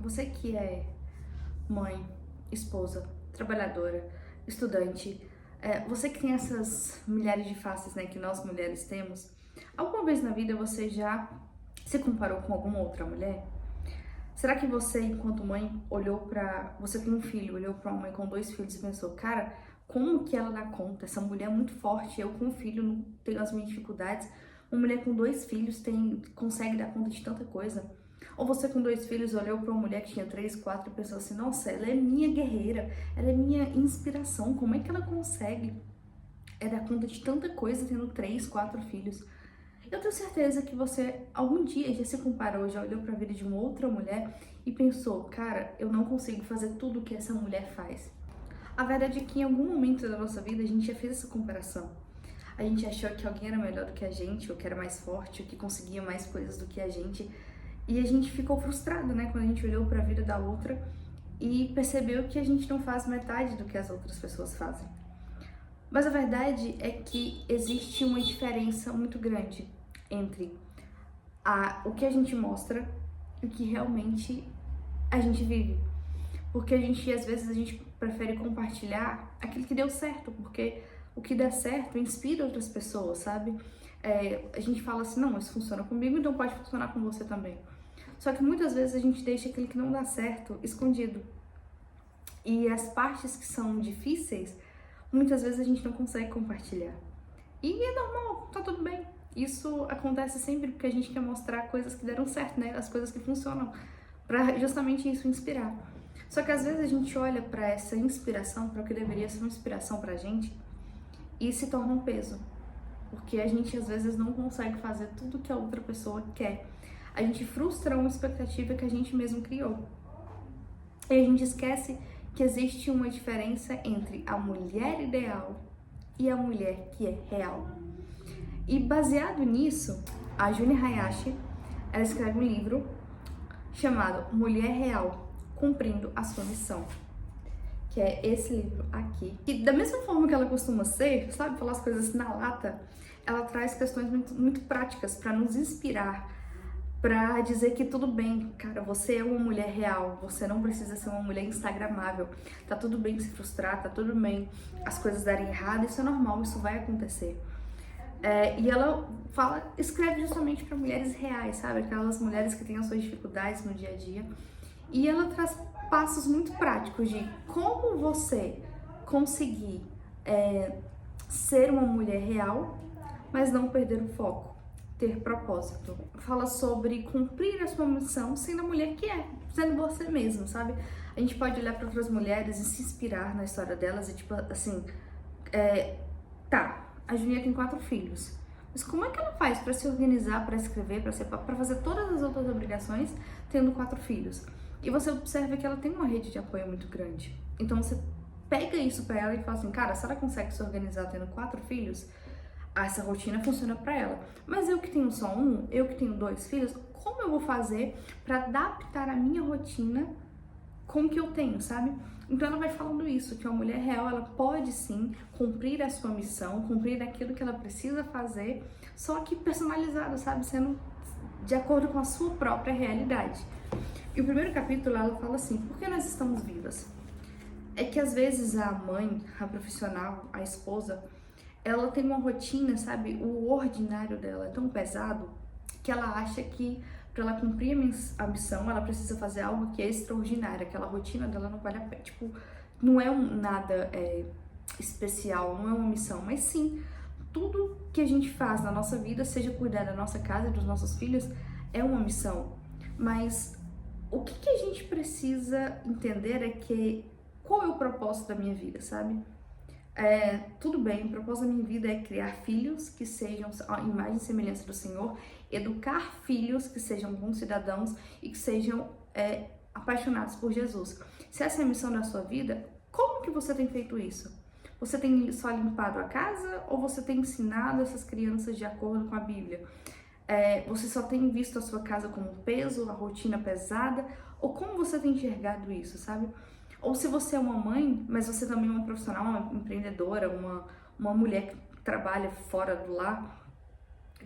Você que é mãe, esposa, trabalhadora, estudante, você que tem essas milhares de faces, né, que nós mulheres temos, alguma vez na vida você já se comparou com alguma outra mulher? Será que você, enquanto mãe, olhou pra você com um filho, olhou pra uma mãe com dois filhos e pensou, cara, como que ela dá conta? Essa mulher é muito forte, eu com um filho não tenho as minhas dificuldades. Uma mulher com dois filhos consegue dar conta de tanta coisa. Ou você com dois filhos olhou pra uma mulher que tinha três, quatro e pensou assim, nossa, ela é minha guerreira, ela é minha inspiração, como é que ela consegue dar conta de tanta coisa tendo três, quatro filhos? Eu tenho certeza que você algum dia já se comparou, já olhou para a vida de uma outra mulher e pensou, cara, eu não consigo fazer tudo o que essa mulher faz. A verdade é que em algum momento da nossa vida a gente já fez essa comparação. A gente achou que alguém era melhor do que a gente, ou que era mais forte, ou que conseguia mais coisas do que a gente. E a gente ficou frustrado, né, quando a gente olhou para a vida da outra e percebeu que a gente não faz metade do que as outras pessoas fazem. Mas a verdade é que existe uma diferença muito grande entre o que a gente mostra e o que realmente a gente vive. Porque às vezes, a gente prefere compartilhar aquilo que deu certo, porque o que dá certo inspira outras pessoas, sabe? A gente fala assim, não, isso funciona comigo, então pode funcionar com você também. Só que muitas vezes a gente deixa aquilo que não dá certo escondido. E as partes que são difíceis, muitas vezes a gente não consegue compartilhar. E é normal, tá tudo bem. Isso acontece sempre porque a gente quer mostrar coisas que deram certo, né? As coisas que funcionam, pra justamente isso inspirar. Só que às vezes a gente olha pra essa inspiração, para o que deveria ser uma inspiração pra gente, e se torna um peso. Porque a gente às vezes não consegue fazer tudo que a outra pessoa quer. A gente frustra uma expectativa que a gente mesmo criou. E a gente esquece que existe uma diferença entre a mulher ideal e a mulher que é real. E baseado nisso, a Juni Hayashi, ela escreve um livro chamado Mulher Real, Cumprindo a Sua Missão, que é esse livro aqui. E da mesma forma que ela costuma ser, sabe, falar as coisas na lata, ela traz questões muito, muito práticas para nos inspirar, para dizer que tudo bem, cara, você é uma mulher real, você não precisa ser uma mulher instagramável, tá tudo bem se frustrar, tá tudo bem as coisas darem errado, isso é normal, isso vai acontecer. E ela escreve justamente para mulheres reais, sabe? Aquelas mulheres que têm as suas dificuldades no dia a dia. E ela traz passos muito práticos de como você conseguir ser uma mulher real, mas não perder o foco, ter propósito. Fala sobre cumprir a sua missão sendo a mulher que é, sendo você mesma, sabe? A gente pode olhar para outras mulheres e se inspirar na história delas e tipo assim, tá, a Julia tem 4 filhos. Mas como é que ela faz para se organizar, para escrever, para fazer todas as outras obrigações, tendo 4 filhos? E você observa que ela tem uma rede de apoio muito grande. Então você pega isso para ela e fala assim, cara, se ela consegue se organizar tendo 4 filhos, essa rotina funciona para ela. Mas eu que tenho só um, eu que tenho 2 filhos, como eu vou fazer para adaptar a minha rotina com o que eu tenho, sabe? Então ela vai falando isso, que uma mulher real, ela pode sim cumprir a sua missão, cumprir aquilo que ela precisa fazer, só que personalizado, sabe? Sendo de acordo com a sua própria realidade. E o primeiro capítulo, ela fala assim, por que nós estamos vivas? É que às vezes a mãe, a profissional, a esposa, ela tem uma rotina, sabe? O ordinário dela é tão pesado que ela acha que para ela cumprir a missão, ela precisa fazer algo que é extraordinário. Aquela rotina dela não vale a pena. Tipo, não é nada especial, não é uma missão, mas sim, tudo que a gente faz na nossa vida, seja cuidar da nossa casa e dos nossos filhos, é uma missão. Mas o que a gente precisa entender é que qual é o propósito da minha vida, sabe? Tudo bem, o propósito da minha vida é criar filhos que sejam a imagem e semelhança do Senhor, educar filhos que sejam bons cidadãos e que sejam apaixonados por Jesus. Se essa é a missão da sua vida, como que você tem feito isso? Você tem só limpado a casa ou você tem ensinado essas crianças de acordo com a Bíblia? Você só tem visto a sua casa como um peso, a rotina pesada? Ou como você tem enxergado isso, sabe? Ou se você é uma mãe, mas você também é uma profissional, uma empreendedora, uma mulher que trabalha fora do lar,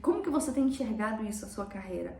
como que você tem enxergado isso, a sua carreira?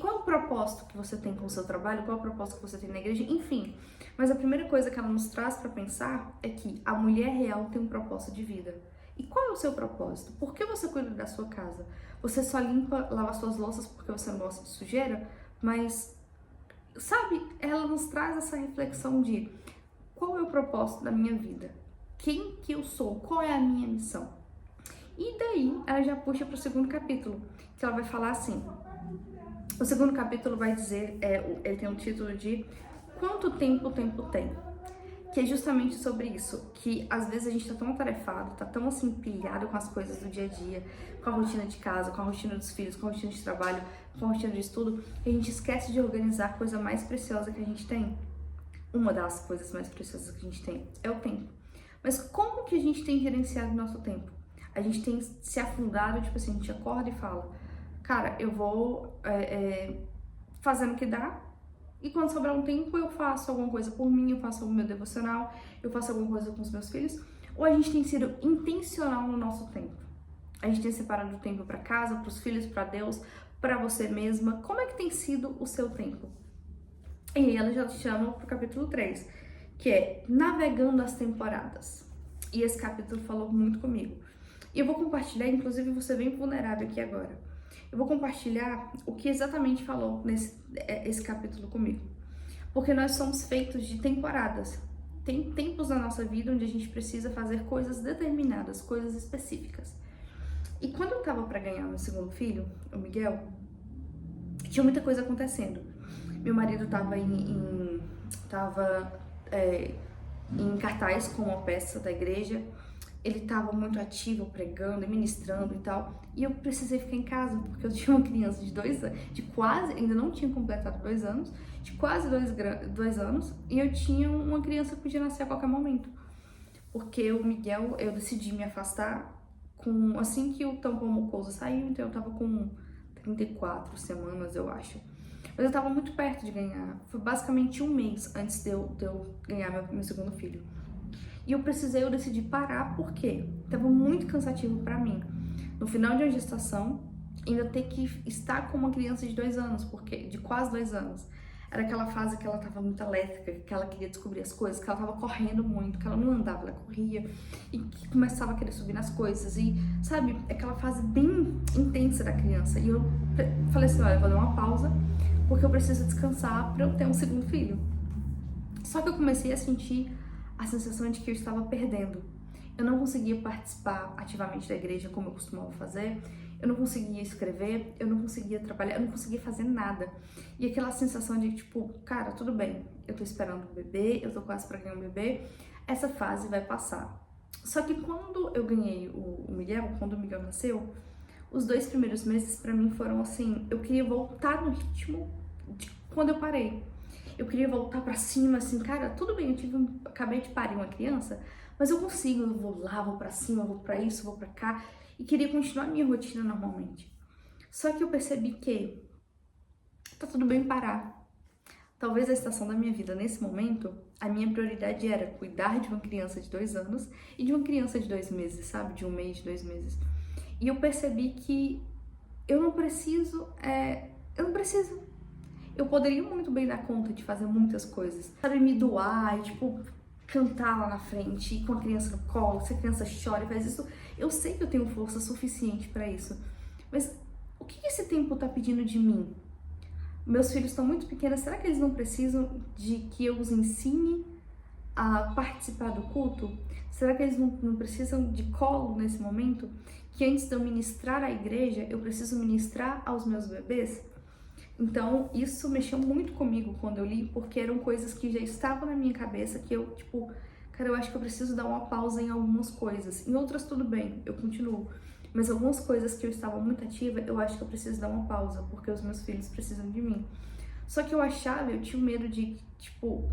qual é o propósito que você tem com o seu trabalho, qual é o propósito que você tem na igreja, enfim. Mas a primeira coisa que ela nos traz para pensar é que a mulher real tem um propósito de vida. E qual é o seu propósito? Por que você cuida da sua casa? Você só limpa, lava suas louças porque você não gosta de sujeira? Mas, sabe, ela nos traz essa reflexão de qual é o propósito da minha vida? Quem que eu sou? Qual é a minha missão? E daí ela já puxa para o segundo capítulo, que ela vai falar assim. O segundo capítulo vai dizer, ele tem um título de Quanto Tempo o Tempo Tem? Que é justamente sobre isso, que às vezes a gente tá tão atarefado, tá tão assim pilhado com as coisas do dia a dia, com a rotina de casa, com a rotina dos filhos, com a rotina de trabalho, com a rotina de estudo, que a gente esquece de organizar a coisa mais preciosa que a gente tem. Uma das coisas mais preciosas que a gente tem é o tempo. Mas como que a gente tem gerenciado o nosso tempo? A gente tem se afundado, tipo assim, a gente acorda e fala, cara, eu vou fazendo o que dá, e quando sobrar um tempo eu faço alguma coisa por mim, eu faço o meu devocional, eu faço alguma coisa com os meus filhos, ou a gente tem sido intencional no nosso tempo? A gente tem separado o tempo para casa, para os filhos, para Deus, para você mesma. Como é que tem sido o seu tempo? E aí ela já chama pro capítulo 3, que é Navegando as Temporadas. E esse capítulo falou muito comigo. E eu vou compartilhar, inclusive você bem vulnerável aqui agora. Eu vou compartilhar o que exatamente falou esse capítulo comigo. Porque nós somos feitos de temporadas. Tem tempos na nossa vida onde a gente precisa fazer coisas determinadas, coisas específicas. E quando eu tava para ganhar meu segundo filho, o Miguel, tinha muita coisa acontecendo. Meu marido tava em cartaz com uma peça da igreja. Ele estava muito ativo, pregando e ministrando e tal. E eu precisei ficar em casa, porque eu tinha uma criança de 2 anos, ainda não tinha completado 2 anos, de quase 2 anos, e eu tinha uma criança que podia nascer a qualquer momento. Porque o Miguel, eu decidi me afastar assim que o tampão mucoso saiu, então eu tava com 34 semanas, eu acho. Mas eu tava muito perto de ganhar, foi basicamente 1 mês antes de eu ganhar meu segundo filho. E eu decidi parar porque tava muito cansativo pra mim. No final de uma gestação, ainda ter que estar com uma criança de 2 anos, de quase 2 anos. Era aquela fase que ela tava muito elétrica, que ela queria descobrir as coisas, que ela tava correndo muito, que ela não andava, ela corria, e que começava a querer subir nas coisas. E, sabe, aquela fase bem intensa da criança. E eu falei assim, olha, eu vou dar uma pausa, porque eu preciso descansar pra eu ter um segundo filho. Só que eu comecei a sentir a sensação de que eu estava perdendo. Eu não conseguia participar ativamente da igreja como eu costumava fazer, eu não conseguia escrever, eu não conseguia trabalhar, eu não conseguia fazer nada. E aquela sensação de tipo, cara, tudo bem, eu tô esperando um bebê, eu tô quase pra ganhar um bebê, essa fase vai passar. Só que quando eu ganhei o Miguel, quando o Miguel nasceu, os 2 primeiros meses pra mim foram assim, eu queria voltar no ritmo de quando eu parei. Eu queria voltar pra cima, assim, cara, tudo bem, acabei de parir uma criança, mas eu consigo, eu vou lá, vou pra cima, vou pra isso, vou pra cá, e queria continuar a minha rotina normalmente. Só que eu percebi que tá tudo bem parar. Talvez a estação da minha vida, nesse momento, a minha prioridade era cuidar de uma criança de 2 anos e de uma criança de 2 meses, sabe? De 1 mês, de 2 meses. E eu percebi que eu não preciso. Eu poderia muito bem dar conta de fazer muitas coisas. Sabe, me doar e, tipo, cantar lá na frente, ir com a criança no colo, se a criança chora e faz isso. Eu sei que eu tenho força suficiente pra isso. Mas o que esse tempo tá pedindo de mim? Meus filhos estão muito pequenos, será que eles não precisam de que eu os ensine a participar do culto? Será que eles não precisam de colo nesse momento? Que antes de eu ministrar à igreja, eu preciso ministrar aos meus bebês? Então, isso mexeu muito comigo quando eu li, porque eram coisas que já estavam na minha cabeça, que eu, tipo, cara, eu acho que eu preciso dar uma pausa em algumas coisas. Em outras, tudo bem, eu continuo. Mas algumas coisas que eu estava muito ativa, eu acho que eu preciso dar uma pausa, porque os meus filhos precisam de mim. Só que eu tinha medo de, tipo,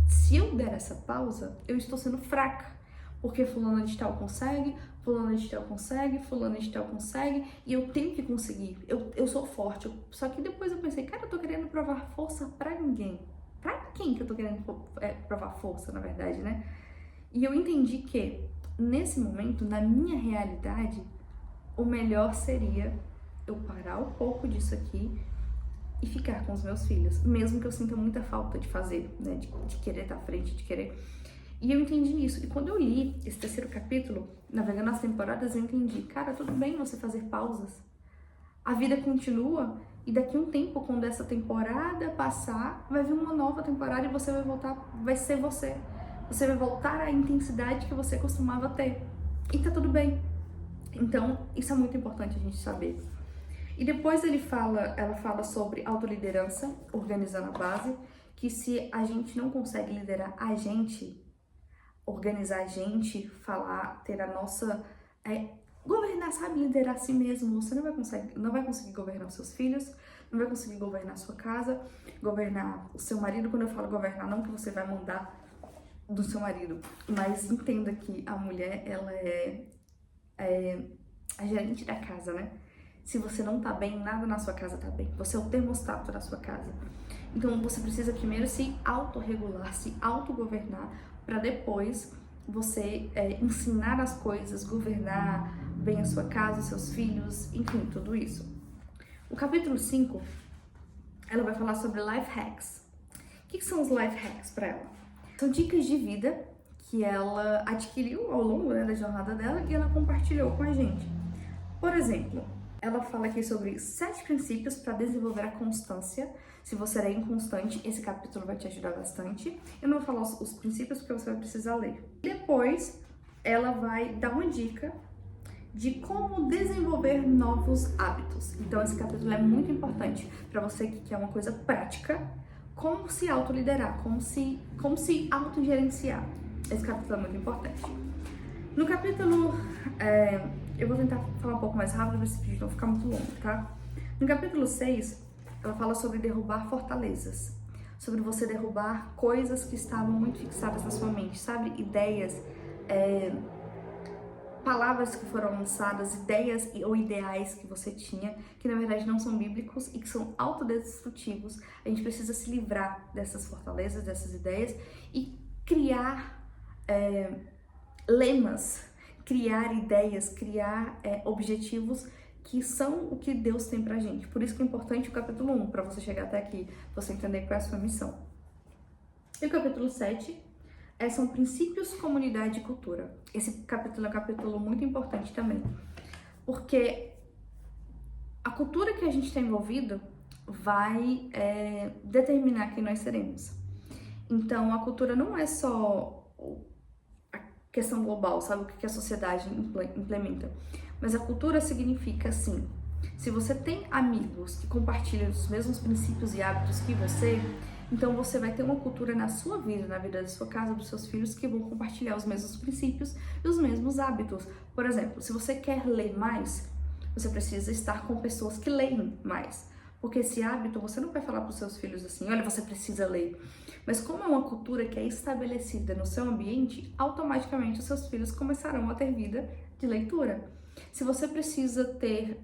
se eu der essa pausa, eu estou sendo fraca. Porque fulano de tal consegue, fulano de tal consegue, fulano de tal consegue, e eu tenho que conseguir, eu sou forte. Só que depois eu pensei, cara, eu tô querendo provar força pra ninguém. Pra quem que eu tô querendo provar força, na verdade, né? E eu entendi que, nesse momento, na minha realidade, o melhor seria eu parar um pouco disso aqui e ficar com os meus filhos, mesmo que eu sinta muita falta de fazer, né, de querer estar à frente, de querer. E eu entendi isso. E quando eu li esse terceiro capítulo, navegando nas temporadas, eu entendi, cara, tudo bem você fazer pausas. A vida continua e daqui a um tempo, quando essa temporada passar, vai vir uma nova temporada e você vai voltar, vai ser você. Você vai voltar à intensidade que você costumava ter. E tá tudo bem. Então, isso é muito importante a gente saber. E depois ela fala sobre autoliderança, organizando a base, que se a gente não consegue liderar a gente, organizar a gente, falar, ter a nossa... governar, sabe? Liderar a si mesmo. Você não vai conseguir governar os seus filhos, não vai conseguir governar a sua casa, governar o seu marido. Quando eu falo governar, não que você vai mandar do seu marido, mas entenda que a mulher, ela é a gerente da casa, né? Se você não tá bem, nada na sua casa tá bem. Você é o termostato da sua casa. Então você precisa primeiro se autorregular, se autogovernar, para depois você ensinar as coisas, governar bem a sua casa, os seus filhos, enfim, tudo isso. O capítulo 5, ela vai falar sobre life hacks. O que são os life hacks para ela? São dicas de vida que ela adquiriu ao longo da jornada dela e ela compartilhou com a gente. Por exemplo, ela fala aqui sobre 7 princípios para desenvolver a constância. Se você é inconstante, esse capítulo vai te ajudar bastante. Eu não vou falar os princípios porque você vai precisar ler. Depois, ela vai dar uma dica de como desenvolver novos hábitos. Então, esse capítulo é muito importante para você que quer uma coisa prática, como se autoliderar, como se autogerenciar. Esse capítulo é muito importante. No capítulo... eu vou tentar falar um pouco mais rápido, para esse vídeo não ficar muito longo, tá? No capítulo 6, ela fala sobre derrubar fortalezas. Sobre você derrubar coisas que estavam muito fixadas na sua mente, sabe? Ideias, palavras que foram lançadas, ideias ou ideais que você tinha, que na verdade não são bíblicos e que são autodestrutivos. A gente precisa se livrar dessas fortalezas, dessas ideias e criar lemas, criar ideias, criar objetivos que são o que Deus tem pra gente. Por isso que é importante o capítulo 1, para você chegar até aqui, você entender qual é a sua missão. E o capítulo 7 são princípios, comunidade e cultura. Esse capítulo é um capítulo muito importante também, porque a cultura que a gente está envolvido vai determinar quem nós seremos. Então, a cultura não é só a questão global, sabe? O que a sociedade implementa. Mas a cultura significa, assim, se você tem amigos que compartilham os mesmos princípios e hábitos que você, então você vai ter uma cultura na sua vida, na vida da sua casa, dos seus filhos, que vão compartilhar os mesmos princípios e os mesmos hábitos. Por exemplo, se você quer ler mais, você precisa estar com pessoas que leem mais. Porque esse hábito, você não vai falar para os seus filhos assim, olha, você precisa ler. Mas como é uma cultura que é estabelecida no seu ambiente, automaticamente os seus filhos começarão a ter vida de leitura. Se você precisa ter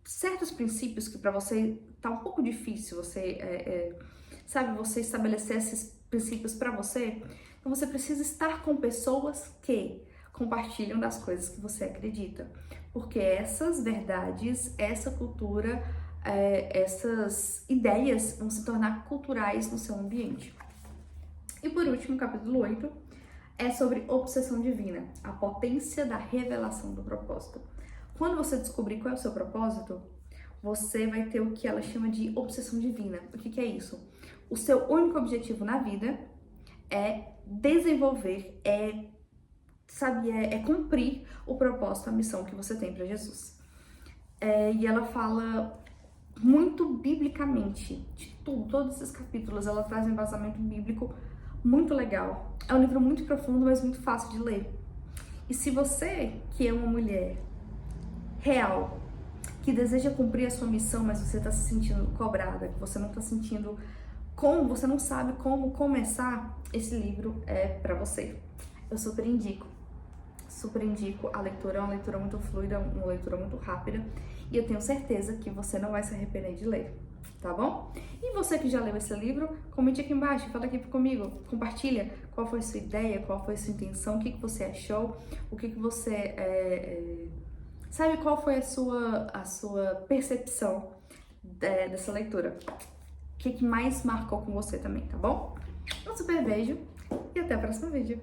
certos princípios que para você tá um pouco difícil, você estabelecer esses princípios para você, então você precisa estar com pessoas que compartilham das coisas que você acredita. Porque essas verdades, essa cultura, essas ideias vão se tornar culturais no seu ambiente. E por último, capítulo 8, é sobre obsessão divina, a potência da revelação do propósito. Quando você descobrir qual é o seu propósito, você vai ter o que ela chama de obsessão divina. O que é isso? O seu único objetivo na vida é desenvolver, cumprir o propósito, a missão que você tem para Jesus. E ela fala muito biblicamente de tudo, todos esses capítulos, ela traz um embasamento bíblico muito legal. É um livro muito profundo, mas muito fácil de ler. E se você, que é uma mulher real, que deseja cumprir a sua missão, mas você está se sentindo cobrada, que você não está sentindo como, você não sabe como começar, esse livro é para você. Eu super indico a leitura, é uma leitura muito fluida, uma leitura muito rápida, e eu tenho certeza que você não vai se arrepender de ler, tá bom? E você que já leu esse livro, comente aqui embaixo, fala aqui comigo, compartilha qual foi a sua ideia, qual foi a sua intenção, o que você achou, o que você... sabe qual foi a sua percepção dessa leitura. O que mais marcou com você também, tá bom? Um super beijo e até o próximo vídeo.